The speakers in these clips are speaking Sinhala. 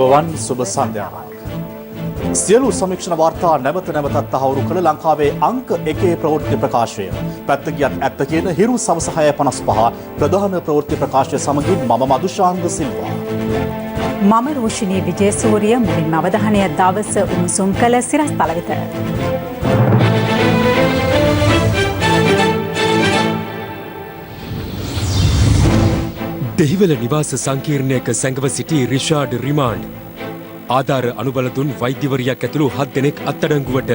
සුබවන් සුබ සන්ධ්‍යාවක්. සියලු සමීක්ෂණ වාර්තා නැවත නැවතත් තහවුරු කළ ලංකාවේ අංක 1 ප්‍රවෘත්ති ප්‍රකාශය. පැත්ත ගියත් ඇත්ත කියන හිරු සවස 6:55 ප්‍රධාන ප්‍රවෘත්ති ප්‍රකාශය සමගින් මම මදුශාන්ත සිල්වා. මම රෝෂිනී විජේසූරිය. මුලින්ම අවධානය දවස උණුසුම් කළ සිරස්තල වෙත. දෙහිවල නිවාස සංකීර්ණයක සැඟව සිටි රිෂාඩ් රිමාන්ඩ්. ආධාර අනුබල දුන් වෛද්‍යවරියක් ඇතුළු 7 දෙනෙක් අත්අඩංගුවට.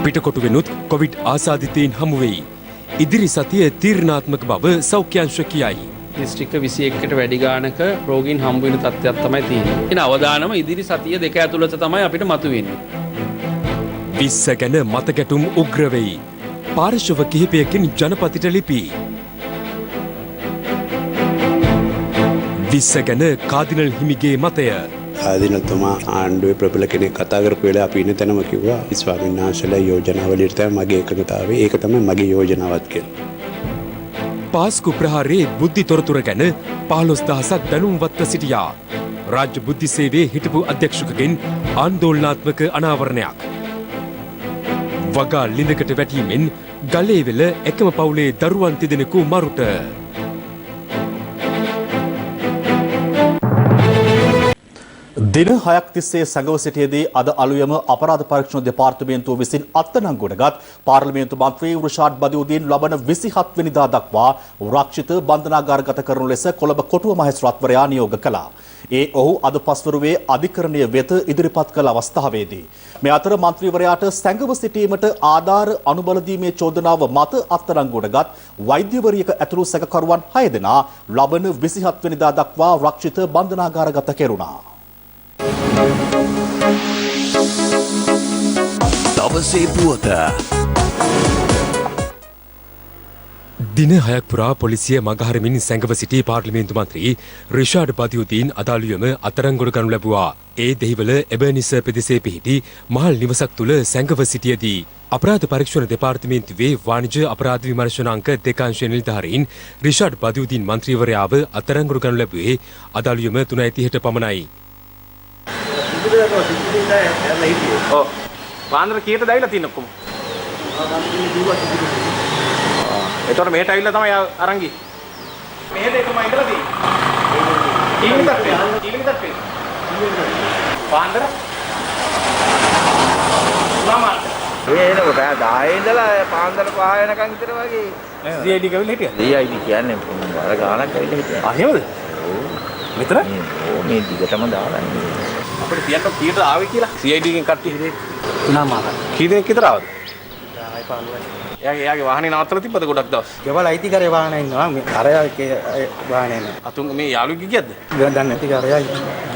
පිටකොටු වෙනුත් කොවිඩ් ආසාදිතයින් හමු වෙයි. ඉදිරි සතිය තීරණාත්මක බව සෞඛ්‍ය අංශ කියයි. දිස්ත්‍රික්ක 21කට වැඩි ගානක රෝගීන් හම්බ වෙන තත්ත්වයක් තමයි තියෙන්නේ. එන අවදානම ඉදිරි සතිය දෙක ඇතුළත තමයි අපිට මතුවෙන්නේ. 20 ගැන මත ගැටුම් උග්‍ර වෙයි. පාර්ශව කිහිපයකින් ජනපතිට ලිපි. 20 ගැන කාදිනල් හිමිගේ මතය. ආදිනතුමා ආණ්ඩුවේ ප්‍රබල කෙනෙක් කතා කරපු වෙලාව අපි ඉන්න තැනම කිව්වා ස්වාමීන් වහන්සේලා යෝජනාවලියට තමයි මගේ එකඟතාවය. ඒක තමයි මගේ යෝජනාවත් කියලා. පාස්කු ප්‍රහාරයේ බුද්ධි තොරතුර ගැන 15000ක් දැනුම්වත්ව සිටියා. රාජ්‍ය බුද්ධි සේවයේ හිටපු අධ්‍යක්ෂකගෙන් ආන්දෝලනාත්මක අනාවරණයක්. වගා ලිඳකට වැටීමෙන් ගලේවෙල එකම පවුලේ දරුවන් තිදෙනෙකු මරුට. දින 6ක් තිස්සේ සැඟව සිටියේදී අද අලුයම අපරාධ පරීක්ෂණ දෙපාර්තමේන්තුව විසින් අත්අඩංගුවටගත් පාර්ලිමේන්තු මන්ත්‍රී රුෂාඩ් බදියුදීන් ලබන 27 වෙනිදා දක්වා රක්ෂිත බන්ධනාගාරගත කරනු ලෙස කොළඹ කොටුව මහේස්ත්‍රාත්වරයා නියෝග කළා. ඔහු අද පස්වරුවේ අධිකරණය වෙත ඉදිරිපත් කළ අවස්ථාවේදී මේ අතර මන්ත්‍රීවරයාට සැඟව සිටීමට ආධාර අනුබල දීමේ චෝදනාව මත අත්අඩංගුවටගත් වෛද්‍යවරියක ඇතුළු සැකකරුවන් 6 දෙනා ලබන 27 වෙනිදා දක්වා රක්ෂිත බන්ධනාගාරගත කෙරුණා. දවසේ පුවත. දින 6ක් පුරා පොලිසිය මගහරමින් සැඟව සිටි පාර්ලිමේන්තු මන්ත්‍රී රිෂාඩ් බදියුදීන් අදාළුවම අත්අඩංගුවට ගනු ලැබුවා. ඒ දෙහිවල එබර්නිස ප්‍රදේශයේ පිහිටි මහල් නිවසක් තුළ සැඟව සිටියදී අපරාධ පරීක්ෂණ දෙපාර්තමේන්තුවේ වාණිජ්‍ය අපරාධ විමර්ශනාංක 2 අංශයේ නිලධාරීන් රිෂාඩ් බදියුදීන් මන්ත්‍රීවරයාව අත්අඩංගුවට ගනු ලැබුවේ අදාළුවම 3:30ට පමණයි. පාන්දර කීයට දැවිලා තියෙන ඔක්කොම? එතකොට මෙහෙට ඇවිල්ලා තමයි අරන් ගියේ. මෙහෙට තමයි ඉඳලා තියෙන්නේ. ඊළඟ තත්ත්වය. පාන්දර. ළමාට. එනකොට 10 ඉඳලා පාන්දර 5 වෙනකන් විතර වගේ. CID කවිල හිටියා? CID කියන්නේ අර ගානක් ඇවිල්ලා හිටියා. ආ එහෙමද? මෙතන? ඕ මේ දිගටම දාලා ඉන්නේ. අපිට කියන්න කීයට ආවේ කියලා. CID එකෙන් කට්ටිය හිටියේ. තුනමාර. කී දෙනෙක් විතර ආවද? 10 15. එයාගේ වාහනේ නවත්තලා තිබ්බද ගොඩක් දවස්? ගෙවල් අයිතිකාරය වාහනේ ඉන්නවා. මේ අරයාගේ වාහනේ නෑ. අතුන් මේ යාළුවෙක් ගියද්ද? දන්නේ නැති අරයා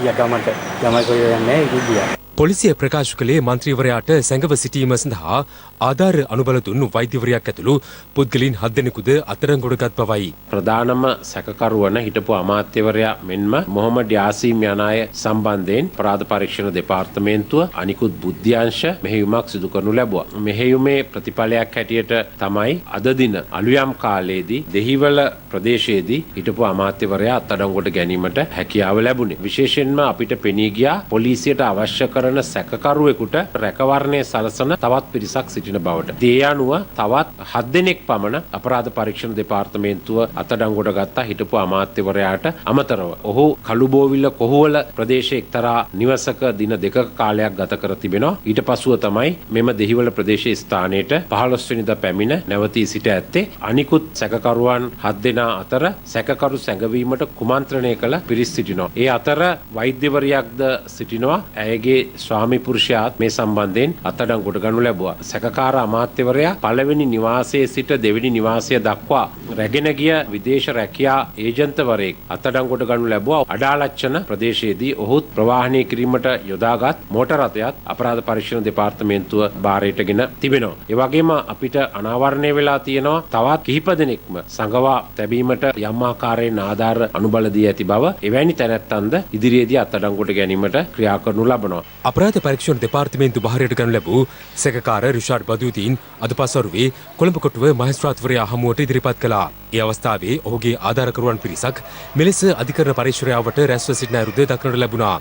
ගියා ගමන්ට. ළමයි කොහෙ යන්නේ ගියා. පොලිසිය ප්‍රකාශ කළේ මන්ත්‍රීවරයාට සැඟව සිටීම සඳහා ආධාර අනුබල දුන්නු වෛද්‍යවරියක් ඇතුළු පුද්ගලයන් 7 දෙනෙකුද අත්අඩංගුවටගත් බවයි. ප්‍රධානම සැකකරුවන හිටපු අමාත්‍යවරයා මෙන්ම මොහොමඩ් යාසීම් යන අය සම්බන්ධයෙන් අපරාධ පරීක්ෂණ දෙපාර්තමේන්තුව අනිකුත් බුද්ධ්‍යාංශ මෙහෙයුමක් සිදු කරනු ලැබුවා. මෙහෙයුමේ ප්‍රතිඵලයක් හැටියට තමයි අද දින අලුයම් කාලයේදී දෙහිවල ප්‍රදේශයේදී හිටපු අමාත්‍යවරයා අත්අඩංගුවට ගැනීමට හැකියාව ලැබුණේ. විශේෂයෙන්ම අපිට පෙනී ගියා පොලිසියට අවශ්‍ය කරන සැකකරුවෙකුට රැකවරණය සලසන තවත් පිරිසක් සිටින බවට. ඒ අනුව තවත් 7 දෙනෙක් පමණ අපරාධ පරීක්ෂණ දෙපාර්තමේන්තුව අත්අඩංගුවට ගත්තා හිටපු අමාත්‍යවරයාට අමතරව. ඔහු කළුබෝවිල කොහුවල ප්‍රදේශයේ එක්තරා නිවසක දින 2ක කාලයක් ගත කර තිබෙනවා. ඊට පසුව තමයි මෙම දෙහිවල ප්‍රදේශයේ ස්ථානයට 15 වෙනිදා පැමිණ නැවතී සිට ඇත්තේ. අනිකුත් සැකකරුවන් 7 දෙනා අතර සැකකරු සැඟවීමට කුමන්ත්‍රණය කළ පිරිස් සිටිනවා. ඒ අතර වෛද්‍යවරියක්ද සිටිනවා. ඇයගේ ස්වාමි පුරුෂයාත් මේ සම්බන්ධයෙන් අත්අඩංගුවට ගනු ලැබුවා. සැකකාර අමාත්‍යවරයා පළවෙනි නිවාසයේ සිට දෙවෙනි නිවාසය දක්වා රැගෙන ගිය විදේශ රැකියා ඒජන්තවරයෙක් අත්අඩංගුවට ගනු ලැබුවා. අඩාලච්චන ප්‍රදේශයේදී ඔහුත් ප්‍රවාහනය කිරීමට යොදාගත් මෝටර රථයත් අපරාධ පරීක්ෂණ දෙපාර්තමේන්තුව භාරයටගෙන තිබෙනවා. ඒ වගේම අපිට අනාවරණය වෙලා තියෙනවා තවත් කිහිප දෙනෙක්ම සංගවා තැබීමට යම් ආකාරයෙන් ආධාර අනුබල දී ඇති බව. එවැනි තැනැත්තන්ද ඉදිරියේදී අත්අඩංගුවට ගැනීමට ක්‍රියා කරනු ලබනවා. අපරාධ පරීක්ෂණ දෙපාර්තමේන්තු බහරයට ගනු ලැබූ සැකකාර රිෂාඩ් බදියුදීන් අද පසුරුවේ කොළඹ කොටුව මහේස්ත්‍රාත්වරයා හමුවට ඉදිරිපත් කළා. ඒ අවස්ථාවේ ඔහුගේ ආධාරකරුවන් පිරිසක් මෙලෙස අධිකරණ පරීක්ෂණයට රැස්ව සිටින අයුරුද දක්නට ලැබුණා.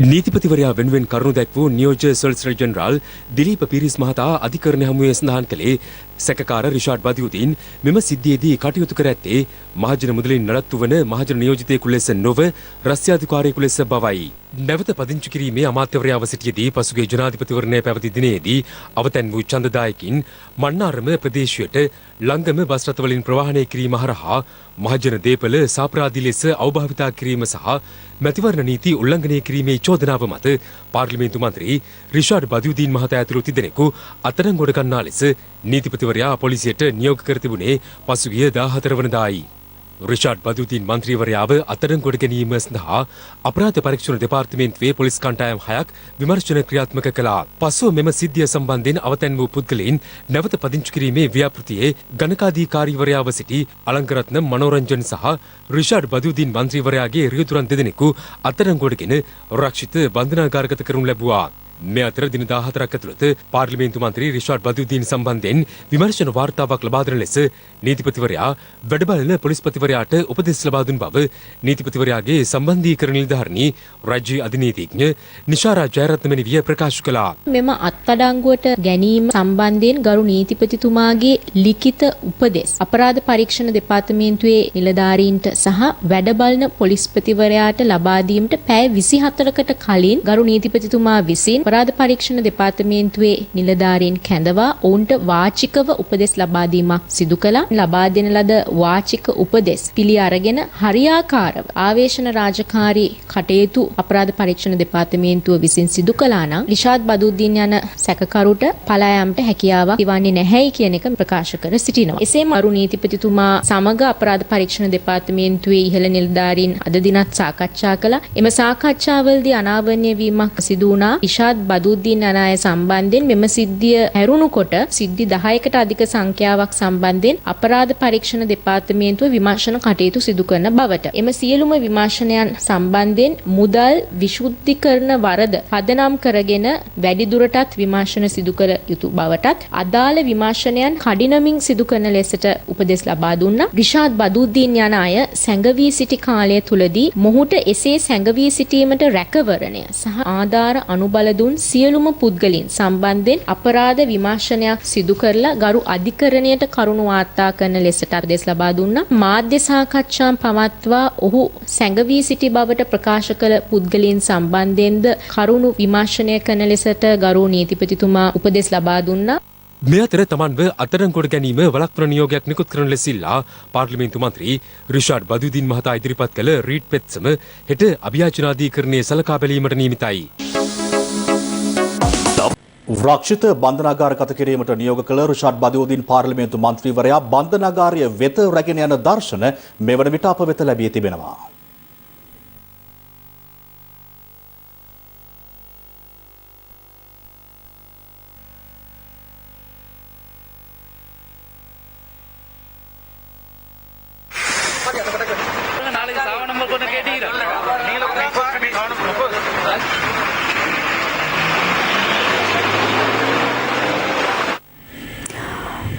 නීතිපතිවරයා වෙනුවෙන් කරුණු දැක් වූ නියෝජ්‍ය සොලිසිටර් ජෙනරාල් දිලීප පීරිස් මහතා අධිකරණ හමුවේ සඳහන් කළේ සැකකාර රිෂාඩ් බදියුදීන් මෙම සිද්ධියේදී කටයුතු කර ඇත්තේ මහජන මුදලින් නඩත්තු වන මහජන නියෝජිතයෙකු ලෙස නොව රස්‍යාධිකාරියෙකු ලෙස බවයි. නැවත පදිංචි කිරීමේ අමාත්‍යවරයාව සිටියේදී පසුගිය ජනාධිපතිවරණය පැවති දිනේදී අවතැන් වූ ඡන්දදායකින් මන්නාරම ප්‍රදේශයට ලංගම බස් රථවලින් ප්‍රවාහනය කිරීම හරහා මහජන දේපල සාප්‍රාදී ලෙස අවභාවිතා කිරීම සහ මැතිවරණ නීති උල්ලංඝනය කිරීමේ චෝදනාව මත පාර්ලිමේන්තු මන්ත්‍රී රිෂාඩ් බදියුදීන් මහතා ඇතුළු තිදෙනෙකු අත්අඩංගුවට ගන්නා ලෙස නීතිපතිවරයා පොලිසියට නියෝග කර තිබුණේ පසුගිය 14 වනදායි. රිෂාඩ් බදියුදීන් මන්ත්‍රීවරයාව අත්අඩංගුවට ගැනීම සඳහා අපරාධ පරීක්ෂණ දෙපාර්තමේන්තුවේ පොලිස් කණ්ඩායම් 6ක් විමර්ශන ක්‍රියාත්මක කළා. පසුව මෙම සිද්ධිය සම්බන්ධයෙන් අවතැන් වූ පුද්ගලයන් නැවත පදිංචි කිරීමේ ව්‍යාපෘතියේ ගණකාධිකාරීවරයාව සිටි අලංකරත්න මනෝරංජන් සහ රිෂාඩ් බදියුදීන් මන්ත්‍රීවරයාගේ රියදුරන් දෙදෙනෙකු අත්අඩංගුවටගෙන රක්ෂිත බන්ධනාගාරගත කරනු ලැබුවා. මේ අතර දින 14ක් ඇතුළත පාර්ලිමේන්තු මන්ත්‍රී රිෂාඩ් බදියුදීන් සම්බන්ධයෙන් විමර්ශන වාර්තාවක් ලබා දෙන ලෙස නීතිපතිවරයා වැඩබලන පොලිස්පතිවරයාට උපදෙස් ලබා දුන් බව නීතිපතිවරයාගේ සම්බන්ධීකරණ නිලධාරිණී රාජ්‍ය අධිනීතිඥ නිශාරා ජයරත්න මෙනිවිය ප්‍රකාශ කළා. මෙම අත්අඩංගුවට ගැනීම සම්බන්ධයෙන් ගරු නීතිපතිතුමාගේ ලිඛිත උපදෙස් අපරාධ පරීක්ෂණ දෙපාර්තමේන්තුවේ නිලධාරීන්ට සහ වැඩබලන පොලිස්පතිවරයාට ලබා දීමට පැය 24කට කලින් ගරු නීතිපතිතුමා විසින් අපරාධ පරීක්ෂණ දෙපාර්තමේන්තුවේ නිලධාරීන් කැඳවා ඔවුන්ට වාචිකව උපදෙස් ලබා දීමක් සිදු කළා. ලබා දෙන ලද වාචික උපදෙස් පිළි අරගෙන හරියාකාරව ආවේශන රාජකාරී කටයුතු අපරාධ පරීක්ෂණ දෙපාර්තමේන්තුව විසින් සිදු කළා නම් රිෂාඩ් බදියුදීන් යන සැකකරුට පලා යාමට හැකියාවක් තිබන්නේ නැහැයි කියන එක ප්‍රකාශ කර සිටිනවා. එසේම අරු නීතිපතිතුමා සමග අපරාධ පරීක්ෂණ දෙපාර්තමේන්තුවේ ඉහළ නිලධාරීන් අද දිනත් සාකච්ඡා කළා. එම සාකච්ඡාවලදී අනාවරණය වීමක් සිදු වුණා. රිෂාඩ් බදියුදීන් යන අය සම්බන්ධයෙන් මෙම සිද්ධිය හැරුණුකොට සිද්ධි 10කට අධික සංඛ්‍යාවක් සම්බන්ධයෙන් අපරාධ පරීක්ෂණ දෙපාර්තමේන්තුව විමර්ශන කටයුතු සිදු කරන බවට. එම සියලුම විමර්ශනයන් සම්බන්ධයෙන් මුදල් විශුද්ධීකරණ වරද පදනම් කරගෙන වැඩිදුරටත් විමර්ශන සිදු කර යුතු බවටත් අදාළ විමර්ශනයන් කඩිනමින් සිදු කරන ලෙසට උපදෙස් ලබා දුන්නා. රිෂාඩ් බදියුදීන් යන අය සැඟවී සිටි කාලය තුලදී මොහුට එසේ සැඟවී සිටීමට රැකවරණය සහ ආධාර අනුබල දුන් සියලුම පුද්ගලයන් සම්බන්ධයෙන් අපරාධ විමර්ශනයක් සිදු කරලා ගරු අධිකරණයට කරුණු වාර්තා කරන ලෙසට ආදේශ ලබා දුන්නා. මාධ්‍ය සාකච්ඡා පවත්වා ඔහු සැඟවී සිටි බවට ප්‍රකාශ කළ පුද්ගලයන් සම්බන්ධයෙන්ද කරුණු විමර්ශනය කරන ලෙසට ගරු නීතිපතිතුමා උපදෙස් ලබා දුන්නා. මේ අතර තමන්ව අත්අඩංගුවට ගැනීම වළක්වන නියෝගයක් නිකුත් කරන ලෙසිල්ලා පාර්ලිමේන්තු මන්ත්‍රී රිෂාඩ් බදියුදීන් මහතා ඉදිරිපත් කළ රීඩ් පෙත්සම හෙට අභියාචනාධිකරණයේ සලකා බැලීමට නියමිතයි. රක්ෂිත බන්ධනාගාරගත කිරීමට නියෝග කළ රිෂාඩ් බදියුදීන් පාර්ලිමේන්තු මන්ත්‍රීවරයා බන්ධනාගාරය වෙත රැගෙන යන දර්ශන මෙවන විට අප වෙත ලැබී තිබෙනවා.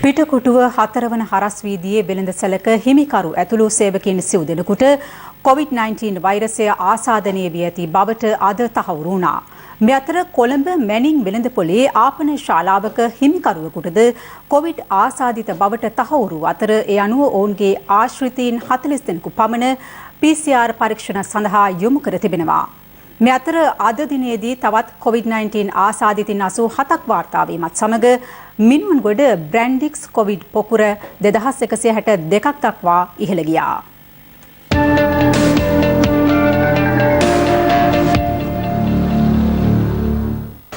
පිටකොටුව 4 වන හරස් වීදියේ වෙළඳසැලක හිමිකරු ඇතුළු සේවකයන් සිව් දෙනෙකුට COVID-19 වෛරසය ආසාදනය වී ඇති බවට අද තහවුරු වුණා. මේ අතර කොළඹ මැනින් වෙළඳපොලේ ආපන ශාලාවක හිමිකරුවෙකුටද කොවිඩ් ආසාදිත බවට තහවුරු අතර ඒ අනුව ඔවුන්ගේ ආශ්‍රිතයින් 40 දෙනෙකු පමණ PCR පරීක්ෂණ සඳහා යොමු කර තිබෙනවා. මේ අතර අද දිනේදී තවත් COVID-19 ආසාදිතින් 87ක් වාර්තා වීමත් සමග මිනුවන්ගොඩ බ්‍රැන්ඩික්ස් කොවිඩ් පොකුර 2162ක් දක්වා ඉහළ ගියා.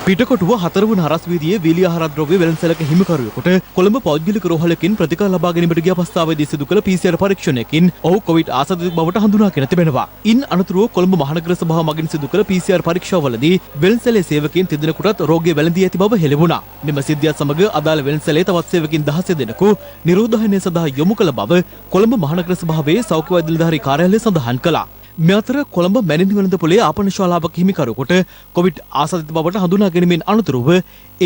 පිටකොටුව 4 වන හරස් වීදියේ වීලි ආහාර ද්‍රව්‍ය වෙළඳසැලක හිමිකරුවෙකුට කොළඹ පෞද්ගලික රෝහලකින් ප්‍රතිකාර ලබා ගැනීමට ගිය අවස්ථාවේදී සිදු කළ PCR පරීක්ෂණයකින් ඔහු කොවිඩ් ආසාදිතෙකු බවට හඳුනාගෙන තිබෙනවා. ඉන් අනතුරුව කොළඹ මහනගර සභාව මගින් සිදු කළ PCR පරීක්ෂාවලදී වෙළඳසැලේ සේවකයන් තිදෙනෙකුටත් රෝගය වැළඳී ඇති බව හෙළිවුණා. මෙම සිද්ධියත් සමග අදාළ වෙළඳසැලේ තවත් සේවකයන් 16 දෙනෙකු නිරෝධායනය සඳහා යොමු කළ බව කොළඹ මහනගර සභාවේ සෞඛ්‍ය වෛද්‍ය නිලධාරී කාර්යාලය සඳහන් කළා. මේ අතර කොළඹ මැණින් වෙළඳපොලේ ආපන ශාලාවක හිමිකරුවෙකුට කොවිඩ් ආසාදිත බවට හඳුනා ගැනීමෙන් අනතුරුව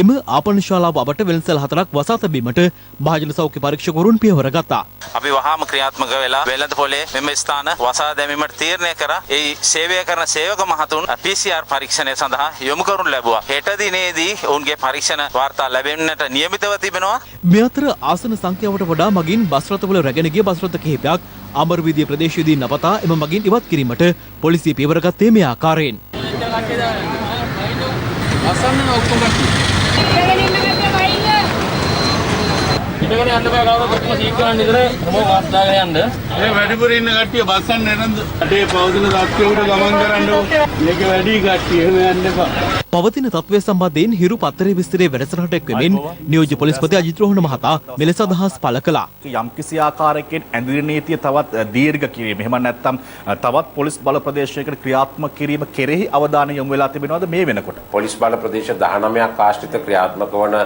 එම ආපන ශාලාව අපට වෙළඳසැල 4ක් වසා තැබීමට මහජන සෞඛ්‍ය පරීක්ෂකවරුන් පියවර ගත්තා. අපි වහාම ක්‍රියාත්මක වෙලා වෙළඳපොලේ මෙම ස්ථාන වසා දැමීමට තීරණය කරා. ඒ සේවය කරන සේවක මහතුන් PCR පරීක්ෂණය සඳහා යොමු කරනු ලැබුවා. හෙට දිනේදී ඔවුන්ගේ පරීක්ෂණ වාර්තා ලැබෙන්නට නියමිතව තිබෙනවා. මේ අතර ආසන සංඛ්‍යාවට වඩා මගින් බස් රථවල රැගෙන ගිය බස් රථ කිහිපයක් අමරවීදිය ප්‍රදේශයේදී නවතා එම මගින් ඉවත් කිරීමට පොලිසිය පියවර ගත්තේ මේ ආකාරයෙන්. ඉතගෙන යන්න බෑ කවුරුත් ඔක්කොම සීක්‍රන් ඉතර මොකක් වාස් දාගෙන යන්න. මේ වැඩිපුර ඉන්න කට්ටිය බස්සන්න නේද? අඩේ පවතින තත්ත්වයට ගමන් කරන්නකො. මේක වැඩි කට්ටිය එහෙම යන්න එපා. පවතින තත්ත්වය සම්බන්ධයෙන් හිරු පත්තරේ විස්තරයේ වැඩසටහනට එක්වෙමින් නියෝජ්‍ය පොලිස්පති අජිත් රෝහණ මහතා මෙලෙස අදහස් පළ කළා. යම්කිසි ආකාරයකින් ඇඳිරි නීතිය තවත් දීර්ඝ කිරීම එහෙම නැත්නම් තවත් පොලිස් බල ප්‍රදේශයකට ක්‍රියාත්මක කිරීම කෙරෙහි අවධානය යොමු වෙලා තිබෙනවද මේ වෙනකොට? පොලිස් බල ප්‍රදේශ 19ක් ආශ්‍රිත ක්‍රියාත්මක වන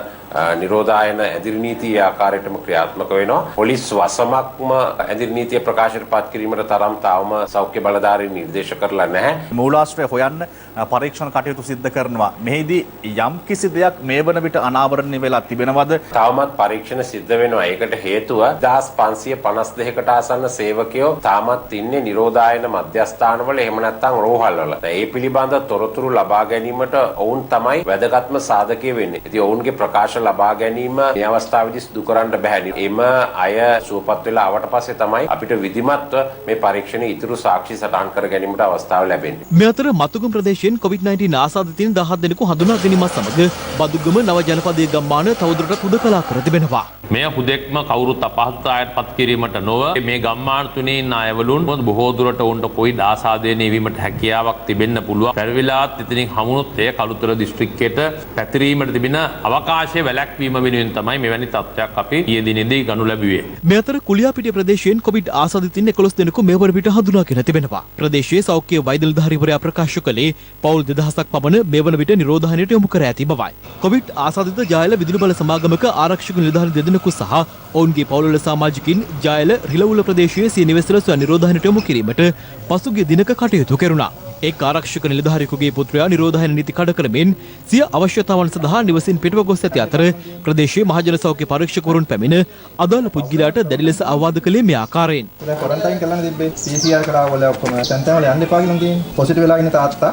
නිරෝධායන ඇඳිරි නීතිය ආකාරයටම ක්‍රියාත්මක වෙනවා. පොලිස් වසමක්ම ඇඳිරි නීතිය ප්‍රකාශයට පත් කිරීමට තරම් තාම සෞඛ්‍ය බලධාරීන් නිර්දේශ කරලා නැහැ. මූලාශ්‍රය හොයන්න පරීක්ෂණ කටයුතු සිද්ධ කරනවා. මෙහිදී යම් කිසි දෙයක් මේ වන විට අනාවරණය වෙලා තිබෙනවද? තාමත් පරීක්ෂණ සිද්ධ වෙනවා. ඒකට හේතුව 1552කට ආසන්න සේවකයෝ තාමත් ඉන්නේ නිරෝධායන මධ්‍යස්ථානවල එහෙම නැත්නම් රෝහල්වල. ඒ පිළිබඳ තොරතුරු ලබා ගැනීමට ඔවුන් තමයි වැදගත්ම සාධකය වෙන්නේ. ඉතින් ඔවුන්ගේ ප්‍රකාශ ලබා ගැනීම මේ අවස්ථාවේදී සිදු කරන්න බෑ. එම අය සුවපත් වෙලා ආවට පස්සේ තමයි අපිට විධිමත්ව මේ පරීක්ෂණයේ ඉතුරු සාක්ෂි සටහන් කර ගැනීමට අවස්ථාව ලැබෙන්නේ. මේ අතර මතුගම ප්‍රදේශයෙන් COVID-19 ආසාදිතයින් 17 දෙනෙකු හඳුනා ගැනීමත් සමග බදුගම නව ජනපදයේ ගම්මාන තවදුරටත් හුදකලා කර තිබෙනවා. මෙය හුදෙක්ම කවුරුත් අපහසුතාවයට පත් කිරීමට නොව මේ ගම්මාන තුනේ ඉන්න අයවලුන් බොහෝ දුරට උන්ට කොවිඩ් ආසාදනය වීමට හැකියාවක් තිබෙන්න පුළුවන්. පැරවිලාත් ඉතින් හමුනොත් එය කළුතර දිස්ත්‍රික්කයට පැතිරීමට තිබෙන අවකාශය වැළැක්වීම වෙනුවෙන් තමයි මෙවැනි තත්ත්වයක් අපි ඊයේ දිනේදී ගනු ලැබුවේ. මේ අතර කුලියාපිටිය ප්‍රදේශයෙන් කොවිඩ් ආසාදිතයින් 11 දෙනෙකු මේ වර විට හඳුනාගෙන තිබෙනවා. ප්‍රදේශයේ සෞඛ්‍ය වෛද්‍ය නිලධාරීවරයා ප්‍රකාශ කළේ පවුල් 2000ක් පමණ මේ වන විට නිරෝධායනයට යොමු කර ඇති බවයි. කොවිඩ් ආසාදිත ජායල විදුලි බල සමාගමක ආරක්ෂක නිලධාරී දෙදෙනෙකු සහ ඔවුන්ගේ පවුල්වල සමාජිකින් ජායල රිලවුල ප්‍රදේශයේ සිය නිවෙස්වල නිරෝධායනයට යොමු කිරීමට පසුගිය දිනක කටයුතු කෙරුණා. එක් ආරක්ෂක නිලධාරියෙකුගේ පුත්‍රයා නිරෝධායන නීති කඩ කරමින් සිය අවශ්‍යතාවන් සඳහා නිවසින් පිටව ගොස් ඇති අතර ප්‍රදේශයේ මහජන සෞඛ්‍ය පරීක්ෂකවරුන් පැමිණ අදාළ පුද්ගලයාට දැඩි ලෙස අවවාද කළේ මේ ආකාරයෙන්. ක්වොරන්ටයින් කරලා තිබ්බේ PCR කරා වල ඔක්කොම තැන් තැන් වල යන්න එපා කියලා තියෙන්නේ. පොසිටිව් වෙලා ඉන්න තාත්තා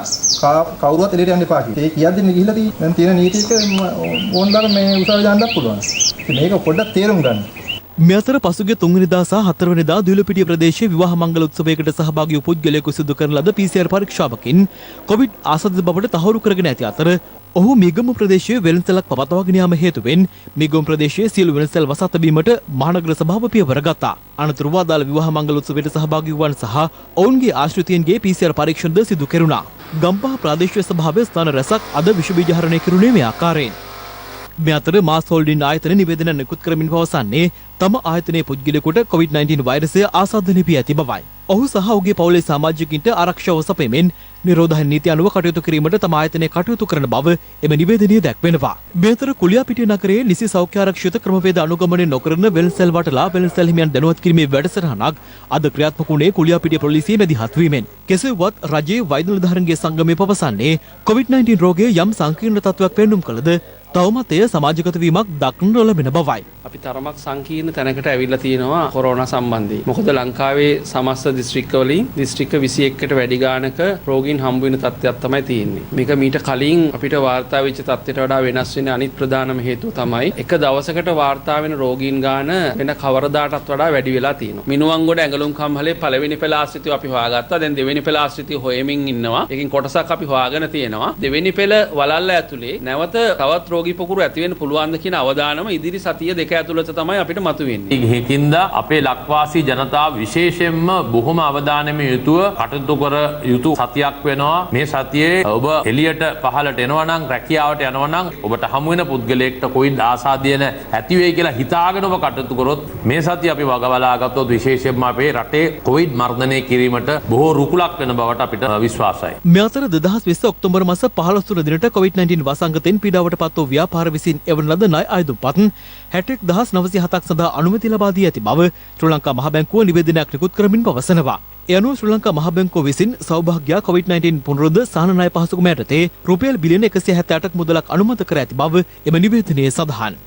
කවුරුවත් එළියට යන්න එපා කියලා. ඒ කියද්දි ගිහිල්ලා තියෙන්නේ. දැන් තියෙන නීතියක ඕනනම් මේ උසාවි දාන්නත් පුළුවන්. මේක පොඩ්ඩක් තේරුම් ගන්න. මේ අතර පසුගිය 3 වෙනිදා සහ 4 වෙනිදා දුලපිටිය ප්‍රදේශයේ විවාහ මංගල උත්සවයකට සහභාගී වූ පුද්ගලයෙකු සිදු කරන ලද PCR පරීක්ෂාවකින් කොවිඩ් ආසාදිත බවට තහවුරු කරගෙන ඇති අතර ඔහු මිගම ප්‍රදේශයේ වෙළඳසැලක් පවත්වාගෙන යාම හේතුවෙන් මිගම ප්‍රදේශයේ සියලු වෙළඳසැල් වසා තැබීමට මහනගර සභාව පියවර ගත්තා. අනතුරුව අදාළ විවාහ මංගල උත්සවයට සහභාගී වූවන් සහ ඔවුන්ගේ ආශ්‍රිතයන්ගේ PCR පරීක්ෂණද සිදු කෙරුණා. ගම්පහ ප්‍රාදේශීය සභාවේ ස්ථාන රැසක් අද විෂ බීජහරණය කෙරුණේ මේ ආකාරයෙන්. මේ අතර මාස් හෝල්ඩින් ආයතන නිවේදන නිකුත් කරමින් පවසන්නේ තම ආයතනයේ පුද්ගලයෙකුට COVID-19 වෛරසය ආසාදනය වී ඇති බවයි. ඔහු සහ ඔහුගේ පවුලේ සමාජිකින්ට ආරක්ෂාව සපයමින් නිරෝධායන නීති අනුව කටයුතු කිරීමට තම ආයතනය කටයුතු කරන බව එම නිවේදනයේ දැක්වෙනවා. මේ අතර කුලියාපිටිය නගරයේ නිසි සෞඛ්‍ය ආරක්ෂිත ක්‍රමවේද අනුගමනය නොකරන වෙළඳසැල් වටලා වෙළඳසැල් හිමියන් දැනුවත් කිරීමේ වැඩසටහනක් අද ක්‍රියාත්මක වුණේ කුලියාපිටිය පොලිසිය මැදිහත් වීමෙන්. කෙසේ වුවත් රජයේ වෛද්‍ය නිලධාරීන්ගේ සංගමය පවසන්නේ COVID-19 රෝගයේ යම් සංකීර්ණ තත්ත්වයක් පෙන්නුම් කළද තවමත් එය සමාජගත වීමක් දක්නට ලැබෙන බවයි. අපි තරමක් සංකීර්ණ තැනකට ඇවිල්ලා තියෙනවා කොරෝනා සම්බන්ධයෙන්. මොකද ලංකාවේ සමස්ත දිස්ත්‍රික්කවලින් දිස්ත්‍රික්ක 21කට වැඩි ගානක රෝගීන් හම්බ වෙන තත්ත්වයක් තමයි තියෙන්නේ. මේක මීට කලින් අපිට වාර්තා වෙච්ච තත්ත්වයට වඩා වෙනස් වෙන අනිත් ප්‍රධානම හේතුව තමයි එක දවසකට වාර්තා වෙන රෝගීන් ගාන වෙන කවරදාටත් වඩා වැඩි වෙලා තියෙනවා. මිනුවන්ගොඩ ඇඟලුම් කම්හලේ පළවෙනි පෙළ ආශ්‍රිතව අපි හොයාගත්තා. දැන් දෙවෙනි පෙළ ආශ්‍රිතව හොයමින් ඉන්නවා. ඒකෙන් කොටසක් අපි හොයාගෙන තියෙනවා. දෙවෙනි පෙළ වලල්ල ඇතුලේ නැවත තවත් රෝගී පොකුරු ඇති වෙන්න පුළුවන්ද කියන අවදානම ඉදිරි සතිය දෙක ඇතුළත තමයි අපිට මතුවෙන්නේ. ඒකින්ද අපේ ලක්වාසී ජනතාව විශේෂයෙන්ම බොහොම අවධානයෙන් යුතුව කටයුතු කර යුතු සතියක් වෙනවා. මේ සතියේ ඔබ එළියට පහළට එනවා නම් රැකියාවට යනවා නම් ඔබට හමු වෙන පුද්ගලයෙක්ට කොවිඩ් ආසාදින ඇති වෙයි කියලා හිතාගෙන ඔබ කටයුතු කරොත් මේ සතිය අපි වගබලා ගත්තොත් විශේෂයෙන්ම අපේ රටේ කොවිඩ් මර්ධනය කිරීමට බොහෝ රුකුලක් වෙන බවට අපිට විශ්වාසයි. මේ අතර 2020 ඔක්තෝබර් මාස 15 වන දිනට COVID-19 වසංගතයෙන් පීඩාවට පත් වූ ව්‍යාපාර විසින් එවන ලද ණය අයදුම්පත් 61907ක් සඳහා අනුමැති ලබා දී ඇති බව ශ්‍රී ලංකා මහ බැංකුව නිවේදනයක් නිකුත් කරමින් පවසනවා. ඒ අනුව ශ්‍රී ලංකා මහ බැංකුව විසින් සෞභාග්‍ය COVID-19 පුනරුද්ධ සහන ණය පහසුකම යටතේ රුපියල් බිලියන 178ක් මුදලක් අනුමත කර ඇති බව එම නිවේදනයේ සඳහන්.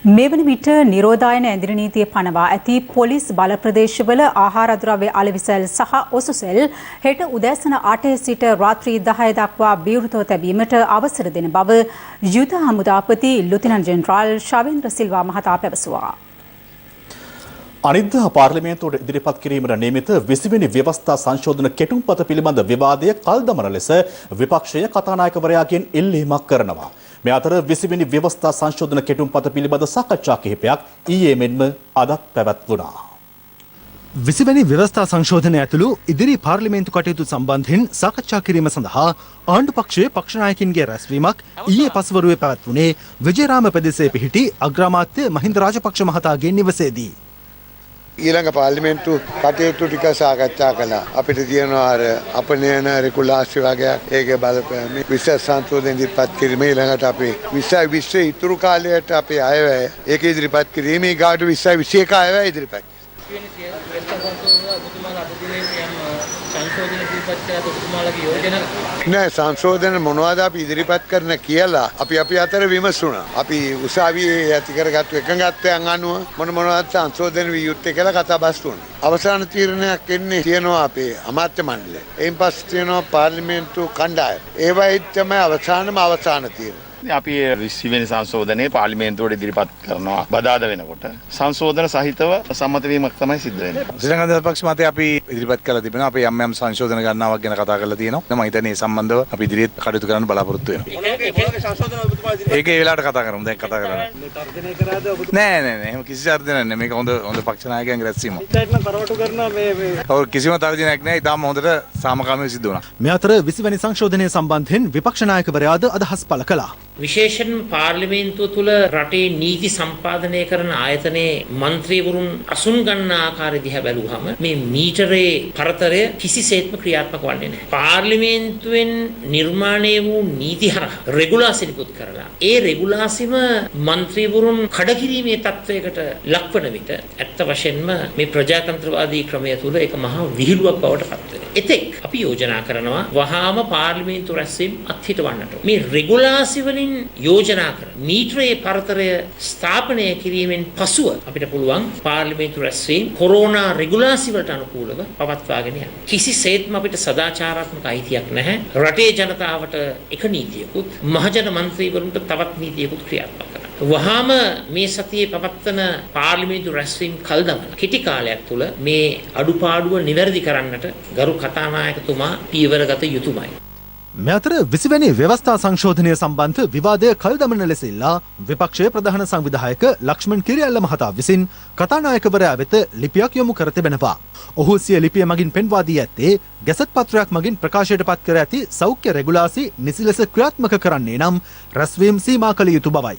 මේ වන විට නිරෝධායන ඇඳිරි නීතිය පනවා ඇති පොලිස් බල ප්‍රදේශවල ආහාරද්‍රව්‍ය අලෙවිසල් සහ ඔසුසෙල් හෙට උදෑසන 8 සිට රාත්‍රී 10 දක්වා විවෘතව තැබීමට අවසර දෙන බව යුද හමුදාපති ලුතිනන්ට් ජෙනරාල් ශවේන්ද්‍ර සිල්වා මහතා පැවසුවා. අනිද්දා පාර්ලිමේන්තුවට ඉදිරිපත් කිරීමට නියමිත 20 වෙනි ව්‍යවස්ථා සංශෝධන කෙටුම්පත පිළිබඳ විවාදය කල්දමන ලෙස විපක්ෂය කතානායකවරයාගෙන් ඉල්ලීමක් කරනවා. මේ අතර 20 වෙනි ව්‍යවස්ථා සංශෝධන කෙටුම්පත පිළිබඳ සාකච්ඡා කිහිපයක් ඊයේ මෙන්ම අදත් පැවැත්වුණා. 20 වෙනි ව්‍යවස්ථා සංශෝධනය ඇතුළු ඉදිරි පාර්ලිමේන්තු කටයුතු සම්බන්ධයෙන් සාකච්ඡා කිරීම සඳහා ආණ්ඩු පක්ෂයේ පක්ෂ නායකින්ගේ රැස්වීමක් ඊයේ පස්වරුවේ පැවැත්වුණේ විජේරාම ප්‍රදේශයේ පිහිටි අග්‍රාමාත්‍ය මහින්ද රාජපක්ෂ මහතාගේ නිවසේදී. ඊළඟ පාර්ලිමේන්තු කටයුතු ටික සාකච්ඡා කළා. අපිට තියෙනවා අර අපනයන රෙගුලාසි වගේක් ඒකේ බලපෑම විශේෂ සංශෝධන ඉදිරිපත් කිරීම ඊළඟට අපි 2020 ඉතුරු කාලයට අපේ අයවැය ඒක ඉදිරිපත් කිරීමේ ගාඩු 2021 අයවැය ඉදිරිපත් නෑ සංශෝධන මොනවද අපි ඉදිරිපත් කරන කියලා අපි අතර විමසුණා. අපි උසාවියේ ඇති කරගත්තු එකඟත්වයන් අනුව මොනවද සංශෝධන විය යුත්තේ කියලා කතා බස් වුණා. අවසාන තීරණයක් එන්නේ තියෙනවා අපේ අමාත්‍ය මණ්ඩලය. එයින් පස්සේ තියෙනවා පාර්ලිමේන්තු කණ්ඩායම. ඒවයි තමයි අවසාන තීරණ. අපි 20 වෙනි සංශෝධනයේ පාර්ලිමේන්තුවට ඉදිරිපත් කරනවා බදාද වෙනකොට සංශෝධන සහිතව සම්මත වීමක් තමයි සිද්ධ වෙන්නේ. ශ්‍රී ලංකා පක්ෂ මතය අපි ඉදිරිපත් කරලා තිබෙනවා. අපි යම් සංශෝධන ගණනාවක් ගැන කතා කරලා තියෙනවා. මම හිතන්නේ මේ සම්බන්ධව අපි ඉදිරියට කටයුතු කරන්න බලාපොරොත්තු වෙනවා. ඒක ඒ වෙලාවට කතා කරමු. දැන් කතා කරන්නේ. තර්ජනය කරාද ඔබතුමා? නෑ. එහෙම කිසි තර්ජනයක් නෑ. මේක හොඳ පක්ෂ නායකයන්ගේ රැස්වීම. ඉතින් පරවටු කරනවා මේ කිසිම තර්ජනයක් නෑ. ඊටාම හොඳට සාමකාමීව සිද්ධ වුණා. මේ අතර 20 වෙනි සංශෝධනය සම්බන්ධයෙන් විපක්ෂ නායකවරයාද අදහස් පළ කළා. විශේෂයෙන් පාර්ලිමේන්තුව තුළ රටේ නීති සම්පාදනය කරන ආයතනයේ මන්ත්‍රීවරුන් අසුන් ගන්න ආකාරය දිහා බැලුවහම මේ මීටරේ පරතරය කිසිසේත්ම ක්‍රියාත්මක වන්නේ නැහැ. පාර්ලිමේන්තුවෙන් නිර්මාණය වූ නීති හරහා රෙගුලාසි නිකුත් කරලා ඒ රෙගුලාසිම මන්ත්‍රීවරුන් කඩකිරීමේ තත්වයකට ලක්වන විට ඇත්ත වශයෙන්ම මේ ප්‍රජාතන්ත්‍රවාදී ක්‍රමය තුළ ඒක මහා විහිළුවක් බවට පත් වෙනවා. එතෙක් අපි යෝජනා කරනවා වහාම පාර්ලිමේන්තු රැස්වීම අත්හිටවන්නට. මේ රෙගුලාසි වලින් යෝජනා කර මීටරයේ පරතරය ස්ථාපනය කිරීමෙන් පසුව අපිට පුළුවන් පාර්ලිමේන්තු රැස්වීම කොරෝනා රෙගුලාසි වලට අනුකූලව පවත්වාගෙන යන්න. කිසිසේත්ම අපිට සදාචාරාත්මක අයිතියක් නැහැ. රටේ ජනතාවට එක නීතියකුත් මහජන මන්ත්‍රීවරුන්ට තවත් නීතියකුත් ක්‍රියාත්මක කරන්න. වහාම මේ සතියේ පවත්වන පාර්ලිමේන්තු රැස්වීම කල්දමන කෙටි කාලයක් තුළ මේ අඩුපාඩුව නිවැරදි කරන්නට ගරු කතානායකතුමා පියවර ගත යුතුමයි. මේ අතර 20 වෙනි ව්‍යවස්ථා සංශෝධනය සම්බන්ධ විවාදය කල්දමන ලෙස ඉල්ලා විපක්ෂයේ ප්‍රධාන සංවිධායක ලක්ෂ්මන් කිරියල්ල මහතා විසින් කතානායකවරයා වෙත ලිපියක් යොමු කර තිබෙනවා. ඔහු සිය ලිපිය මගින් පෙන්වා දී ඇත්තේ ගැසට් පත්‍රයක් මගින් ප්‍රකාශයට පත් කර ඇති සෞඛ්‍ය රෙගුලාසි නිසි ලෙස ක්‍රියාත්මක කරන්නේ නම් රැස්වීම සීමා කළ යුතු බවයි.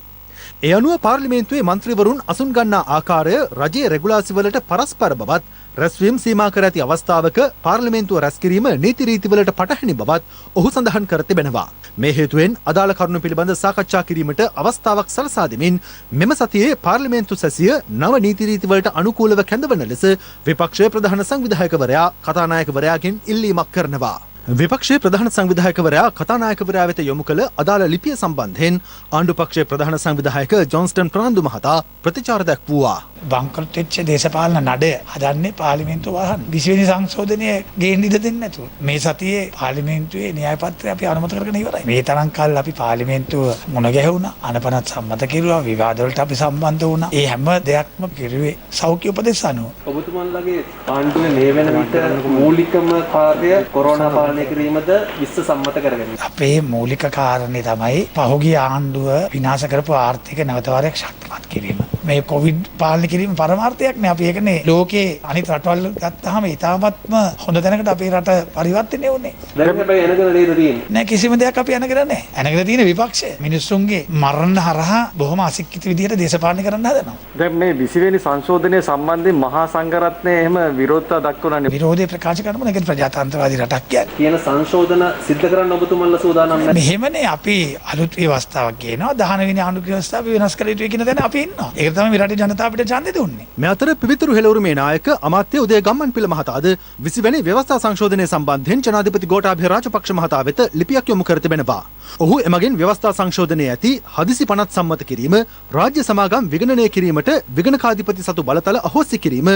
ඒ අනුව පාර්ලිමේන්තුවේ මන්ත්‍රීවරුන් අසුන් ගන්නා ආකාරය රජයේ රෙගුලාසි වලට පරස්පර බවත් රැස්වීම සීමා කර ඇති අවස්ථාවක පාර්ලිමේන්තුව රැස් කිරීම නීති රීතිවලට පටහැනි බවත් ඔහු සඳහන් කර තිබෙනවා. මේ හේතුවෙන් අදාළ කරුණු පිළිබඳ සාකච්ඡා කිරීමට අවස්ථාවක් සලසා දෙමින් මෙම සතියේ පාර්ලිමේන්තු සැසිය නව නීති රීතිවලට අනුකූලව කැඳවන ලෙස විපක්ෂයේ ප්‍රධාන සංවිධායකවරයා කතානායකවරයාගෙන් ඉල්ලීමක් කරනවා. විපක්ෂයේ ප්‍රධාන සංවිධායකවරයා කතානායකවරයා වෙත යොමු කළ අදාළ ලිපිය සම්බන්ධයෙන් ආණ්ඩු පක්ෂයේ ප්‍රධාන සංවිධායක ජොන්ස්ටන් ප්‍රනාන්දු මහතා ප්‍රතිචාර දැක්වුවා. බංකොලොත් වෙච්ච දේශපාලන නඩය හදන්නේ පාර්ලිමේන්තුව වහන්න. 20 වෙනි සංශෝධනය ගේන්න ඉඩ දෙන්නේ නැතුව. මේ සතියේ පාර්ලිමේන්තුවේ න්‍යාය පත්‍රය අපි අනුමත කරගෙන ඉවරයි. මේ තරම් කල් අපි පාර්ලිමේන්තුව මුණ ගැහුණා. අනපනත් සම්මත කෙරුවා. විවාද වලට අපි සම්බන්ධ වුණා. ඒ හැම දෙයක්ම කෙරුවේ සෞඛ්‍ය උපදෙස් අනුව. ඔබතුමන්ලගේ ආණ්ඩුවේ මේ වෙන විට මූලිකම කාර්යය කොරෝනා පාලනය කිරීමද විශ්ව සම්මත කරගන්න. අපේ මූලික කාරණේ තමයි පහුගිය ආණ්ඩුව විනාශ කරපු ආර්ථික නැවතවාරයක් ශක්තිමත් කිරීම. මේ කොවිඩ් පාලනය කිරීම පරමාර්ථයක් නේ. අපි ඒකනේ ලෝකේ අනිත් රටවල් ගත්තාම ඉතාමත්ම හොඳ තැනකට අපේ රට පරිවර්තනය වුණේ. දැන් හැබැයි එනගෙන නේද තියෙන්නේ? නෑ කිසිම දෙයක් අපි එනගෙන නෑ. එනගෙන තියෙන විපක්ෂය. මිනිස්සුන්ගේ මරණ හරහා බොහොම අසික්කිත විදිහට දේශපාලනය කරන්න හදනවා. දැන් මේ 20 වෙනි සංශෝධනය සම්බන්ධයෙන් මහා සංඝරත්නය එහෙම විරෝධතා දක්වනනේ. විරෝධය ප්‍රකාශ කරනම නේද ප්‍රජාතන්ත්‍රවාදී රටක් කියන්නේ. කියන සංශෝධන සිද්ධ කරන්න ඔබතුමන්ලා සූදානම් නැහැ. මෙහෙමනේ අපි අලුත් ව්‍යවස්ථාවක් ගේනවා. 19 වෙනි ආණ්ඩු ව්‍යවස්ථාව වෙනස් කළ යුතුයි කියන තැන අපි ඉන්නවා. ඒක තමයි මේ රටේ ජනතාවට ඡන්දෙ දුන්නේ. මේ අතර පිවිතුරු හෙළවුරුමේ නායක අමාත්‍ය උදය ගම්මන්පිල මහතාද 20 වෙනි ව්‍යවස්ථා සංශෝධනය සම්බන්ධයෙන් ජනාධිපති ගෝඨාභය රාජපක්ෂ මහතා වෙත ලිපියක් යොමු කර තිබෙනවා. ඔහු එමගින් ව්‍යවස්ථා සංශෝධනයේ ඇති හදිසි පනත් සම්මත කිරීම, රාජ්‍ය සමාගම් විගණනය කිරීමට විගණකාධිපති සතු බලතල අහෝසි කිරීම,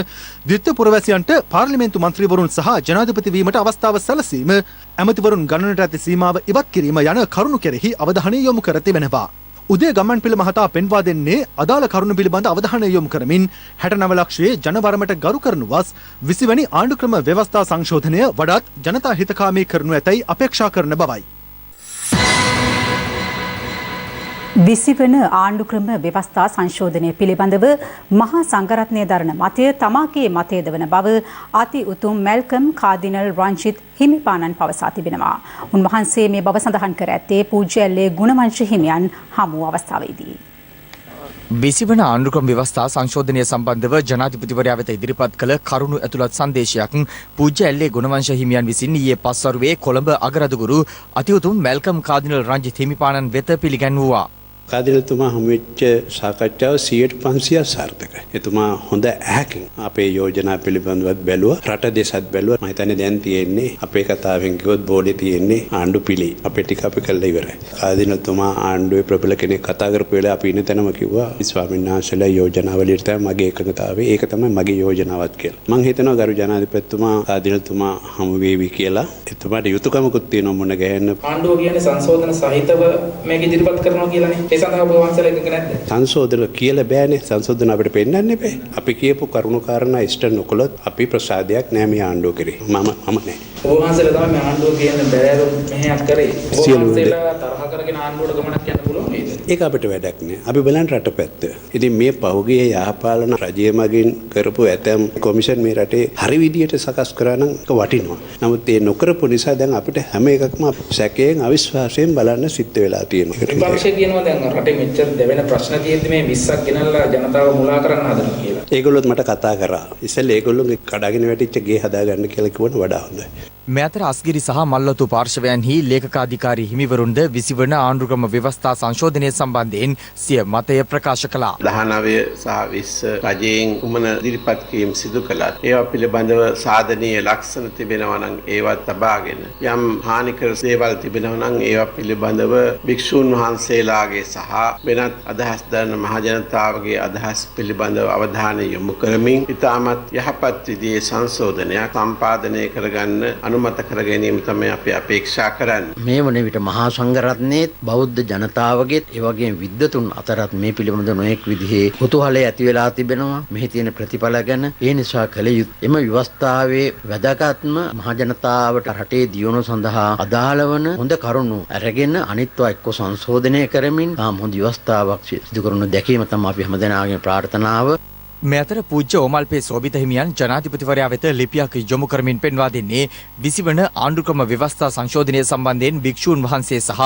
ද්විත්ව පුරවැසියන්ට පාර්ලිමේන්තු මන්ත්‍රීවරුන් සහ ජනාධිපති වීමට අවස්ථාව සැලසීම, ඇමතිවරුන් ගණනට ඇති සීමාව ඉවත් කිරීම යන කරුණු කෙරෙහි අවධානය යොමු කර තිබෙනවා. උදේ ගම්මන්පිල මහතා පෙන්වා දෙන්නේ අදාළ කරුණු පිළිබඳ අවධානය යොමු කරමින් 69 ලක්ෂයේ ජනවරමට ගරු කරනු වස් 20 වැනි ආණ්ඩුක්‍රම ව්‍යවස්ථා සංශෝධනය වඩාත් ජනතා හිතකාමී කරනු ඇතැයි අපේක්ෂා කරන බවයි. 20 වන ආණ්ඩුක්‍රම ව්‍යවස්ථා සංශෝධනය පිළිබඳව මහා සංඝරත්නය දරන මතය තමාගේ මතයද වන බව අති උතුම් මැල්කම් කාදිනල් රංජිත් හිමිපාණන් පවසා තිබෙනවා. උන්වහන්සේ මේ බව සඳහන් කර ඇත්තේ පූජ්‍ය ඇල්ලේ ගුණවංශ හිමියන් හමු අවස්ථාවේදී. 20 වන ආණ්ඩුක්‍රම ව්‍යවස්ථා සංශෝධනය සම්බන්ධව ජනාධිපතිවරයා වෙත ඉදිරිපත් කළ කරුණු ඇතුළත් සංදේශයක් පූජ්‍ය ඇල්ලේ ගුණවංශ හිමියන් විසින් ඊයේ පස්වරුවේ කොළඹ අගරදුගුරු අති උතුම් මැල්කම් කාදිනල් රංජිත් හිමිපාණන් වෙත පිළිගැන්වුවා. කාදිනල්තුමා හමුවෙච්ච සාකච්ඡාව 100% සාර්ථකයි. එතුමා හොඳ ඇහැකින් අපේ යෝජනා පිළිබඳවත් බැලුවා. රට දෙසත් බැලුවා. මම හිතන්නේ දැන් තියෙන්නේ අපේ කතාවෙන් කිව්වොත් බෝඩේ තියෙන්නේ ආණ්ඩු පිළි. අපේ ටික අපි කළා ඉවරයි. කාදිනල්තුමා ආණ්ඩුවේ ප්‍රබල කෙනෙක් කතා කරපු වෙලාව අපි ඉන්න තැනම කිව්වා ස්වාමීන් වහන්සේලා යෝජනාවලියට තමයි මගේ එකඟතාවය. ඒක තමයි මගේ යෝජනාවත් කියලා. මම හිතනවා ගරු ජනාධිපතිතුමා කාදිනල්තුමා හමු වේවි කියලා. එතුමාට යුතුයකමකුත් තියෙනවා මුණ ගැහෙන්න. ආණ්ඩුව කියන්නේ සංශෝධන සහිතව මේක ඉදිරිපත් කරනවා කියලානේ. සංශෝධන කියලා බෑනේ. සංශෝධන අපිට පෙන්වන්න බෑ. අපි කියපු කරුණු කාරණා ඉෂ්ට නොකළොත් අපි ප්‍රසාදයක් නෑ මේ ආණ්ඩුව කරේ. මම නෑ. ඔබ වහන්සේලා තමයි මේ ආණ්ඩුව කියන්නේ බැලෑරුම් මෙහෙයක් කරේ. ඔබ වහන්සේලා තරහ කරගෙන ආණ්ඩුවට ගමනක් යන්න පුළුවන් නේද? ඒක අපිට වැඩක් නෑ. අපි බලන්න රටපැත්ත. ඉතින් මේ පහුගිය යහපාලන රජය මගින් කරපු ඇතැම් කොමිෂන් මේ රටේ හරි විදියට සකස් කරා නම් ඒක වටිනවා. නමුත් ඒ නොකරපු නිසා දැන් අපිට හැම එකක්ම සැකයෙන් අවිශ්වාසයෙන් බලන්න සිද්ධ වෙලා තියෙනවා. විපක්ෂය කියනවා දැන් රටේ මෙච්චර දෙවෙන ප්‍රශ්න තියෙද්දි මේ 20ක් ගෙනල්ලා ජනතාව මුලා කරන්න හදනවා කියලා. ඒගොල්ලොත් මට කතා කරා. ඉතින් ඒගොල්ලෝගේ කඩාගෙන වැටිච්ච ගේ හදාගන්න කියලා කිව්වොත් වඩා හොඳයි. මේ අතර අස්ගිරි සහ මල්වතු පාර්ශවයන්හි ලේකකාධිකාරී හිමිවරුන්ද 20 වන ආණ්ඩුක්‍රම ව්‍යවස්ථා සංශෝධනය සම්බන්ධයෙන් සිය මතය ප්‍රකාශ කළා. 19 සහ 20 රජයෙන් කුමන ඉදිරිපත් කිරීම සිදු කළත් ඒවා පිළිබඳව සාධනීය ලක්ෂණ තිබෙනවා නම් ඒවත් තබාගෙන යම් හානිකර දේවල් තිබෙනවා නම් ඒවා පිළිබඳව භික්ෂූන් වහන්සේලාගේ සහ වෙනත් අදහස් දරන මහ ජනතාවගේ අදහස් පිළිබඳව අවධානය යොමු කරමින් ඉතාමත් යහපත් විදිහේ සංශෝධනයක් සම්පාදනය කරගන්න අනුමත කර ගැනීම තමයි අපි අපේක්ෂා කරන්නේ. මේ වන විට මහා සංඝරත්නයේ බෞද්ධ ජනතාවගේත් ඒ වගේම විද්වතුන් අතරත් මේ පිළිබඳ නොයෙක් විදිහේ කුතුහලය ඇති වෙලා තිබෙනවා. මෙහි තියෙන ප්‍රතිඵල ගැන ඒ නිසා කළ යුතු එම ව්‍යවස්ථාවේ වැදගත්ම මහ ජනතාවට රටේ දියුණුව සඳහා අදාළ වන හොඳ කරුණු අරගෙන අනිත්වා එක්ක සංශෝධනය කරමින් හොඳ ව්‍යවස්ථාවක් සිදු කරනු දැකීම තමයි අපි හැමදෙනාගේම ප්‍රාර්ථනාව. මේ අතර පූජ්‍ය ඕමල්පේ සෝබිත හිමියන් ජනාධිපතිවරයා වෙත ලිපියක් යොමු කරමින් පෙන්වා දෙන්නේ 20 වන ආණ්ඩුක්‍රම ව්‍යවස්ථා සංශෝධනය සම්බන්ධයෙන් භික්ෂූන් වහන්සේ සහ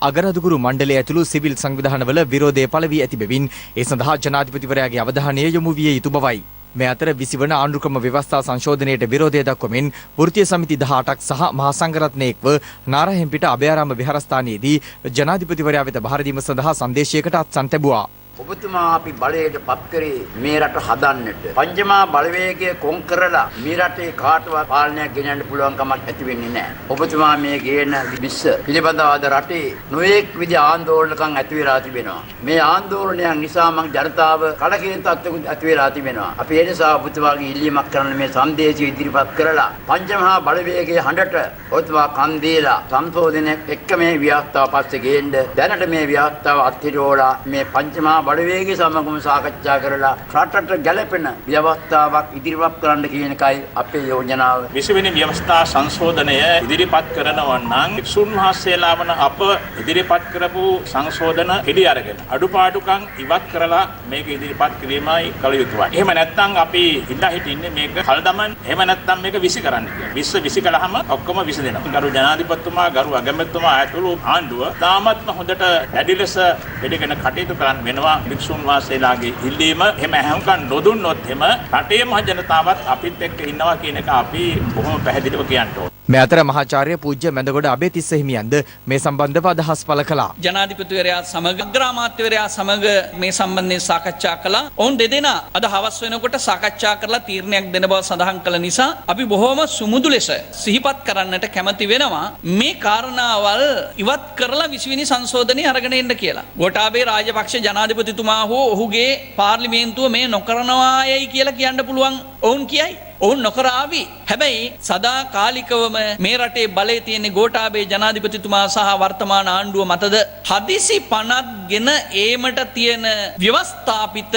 අගරදුගුරු මණ්ඩලය ඇතුළු සිවිල් සංවිධානවල විරෝධය පළ වී ඇති බැවින් ඒ සඳහා ජනාධිපතිවරයාගේ අවධානය යොමු විය යුතු බවයි. මේ අතර 20 වන ආණ්ඩුක්‍රම ව්‍යවස්ථා සංශෝධනයට විරෝධය දක්වමින් වෘත්තීය සමිති 18ක් සහ මහා සංඝරත්නය එක්ව නාරහෙම්පිට අභයාරාම විහාරස්ථානයේදී ජනාධිපතිවරයා වෙත බහර දීම සඳහා සංදේශයකට අත්සන් තැබුවා. ඔබතුමා අපි බලයට පත් කරේ මේ රට හදන්නට. පංචමා බලවේගය කොන් කරලා මේ රටේ කාටවත් පාලනයක් ගෙනයන්න පුළුවන් කමක් ඇති වෙන්නේ නැහැ. ඔබතුමා මේ ගේන විශ්ස පිළිබඳව අද රටේ නොඑක් විදි ආందోලනකම් ඇති වෙලා තිබෙනවා. මේ ආందోලනයන් නිසා මම ජනතාව කලකිරීම තත්ත්වයකට ඇති වෙලා තිබෙනවා. අපි ඒ නිසා ඔබතුමාගේ ඉල්ලීමක් කරන මේ සංදේශය ඉදිරිපත් කරලා පංචමහා බලවේගයේ හඬට ඔබතුමා කන් දීලා සංශෝධනයක් එක්ක මේ ව්‍යවස්ථාව පස්සේ ගේන්න දැනට මේ ව්‍යවස්ථාව අත්හිටවලා මේ පංචමහා බලවේගයේ සමගම සාකච්ඡා කරලා රටට ගැළපෙන ව්‍යවස්ථාවක් ඉදිරිපත් කරන්න කියන එකයි අපේ යෝජනාව. 20 වෙනි ව්‍යවස්ථා සංශෝධනය ඉදිරිපත් කරනවා නම් වික්ෂුන් වහන්සේලා වන අප ඉදිරිපත් කරපු සංශෝධන පිළි අරගෙන අඩුපාඩුකම් ඉවත් කරලා මේක ඉදිරිපත් කිරීමයි කළ යුතුයි. එහෙම නැත්නම් අපි ඉඳලා හිටින්නේ මේක කල්දමන් එහෙම නැත්නම් මේක විසි කරන්න කියලා. විසි කළාම ඔක්කොම විසි දෙනවා. ගරු ජනාධිපතිතුමා ගරු අගමැතිතුමා ඇතුළු ආණ්ඩුව තාමත්ම හොඳට වැඩි ලෙස වැඩගෙන කටයුතු කරන්න වෙනවා. වික්ෂුන් වහන්සේලාගේ ඉල්ලීම එහෙම හැමකම් නොදුන්නොත් එහෙම රටේ මහ ජනතාවත් අපිත් එක්ක ඉන්නවා කියන එක අපි බොහොම පැහැදිලිව කියන්න ඕනේ. මේ අතර මහාචාර්ය පූජ්‍ය මැදගොඩ අබේතිස්ස හිමියන්ද මේ සම්බන්ධව අදහස් පළ කළා. ජනාධිපතිවරයා සමග අග්‍රාමාත්‍යවරයා සමග මේ සම්බන්ධයෙන් සාකච්ඡා කළා. ඔවුන් දෙදෙනා අද හවස් වෙනකොට සාකච්ඡා කරලා තීරණයක් දෙන බව සඳහන් කළ නිසා අපි බොහොම සුමුදු ලෙස සිහිපත් කරන්නට කැමති වෙනවා මේ කාරණාවල් ඉවත් කරලා 20 වෙනි සංශෝධනය අරගෙන එන්න කියලා. ගෝඨාභය රාජපක්ෂ ජනාධිපතිතුමා හෝ ඔහුගේ පාර්ලිමේන්තුව මේ නොකරනවායයි කියලා කියන්න පුළුවන් ඔවුන් කියයි. ඔවුන් නොකර ආවි. හැබැයි සදාකාලිකවම මේ රටේ බලය තියෙන ගෝඨාභය ජනාධිපතිතුමා සහ වර්තමාන ආණ්ඩුව මතද හදිසි පනත් ගෙන ඒමට තියෙන ව්‍යවස්ථාපිත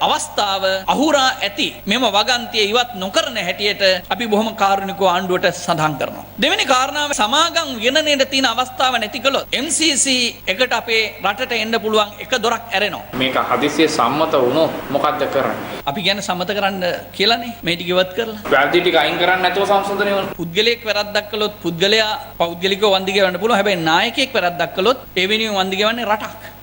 අවස්ථාව අහුරා ඇති. මෙම වගන්තිය ඉවත් නොකරන හැටියට අපි බොහොම කාරුණිකව ආණ්ඩුවට සඳහන් කරනවා. දෙවෙනි කාරණාව සමාගම් වෙනනේට තියෙන අවස්ථාව නැති කළොත් MCC එකට අපේ රටට එන්න පුළුවන් එක දොරක් ඇරෙනවා. මේක හදිසිය සම්මත වුණොත් මොකද්ද කරන්නේ? අපි කියන්නේ සම්මත කරන්න කියලානේ මේ ටික ඉවත් කරලා. වැරදි ටික අයින් කරන්නේ නැතුව සංශෝධනය වෙනවා. පුද්ගලයෙක් වැරද්දක් කළොත් පුද්ගලයා පෞද්ගලිකව වන්දි ගෙවන්න පුළුවන්. හැබැයි නායකයෙක් වැරද්දක් කළොත් ඒ වෙනුවෙන් වන්දි ගෙවන්නේ රටක්.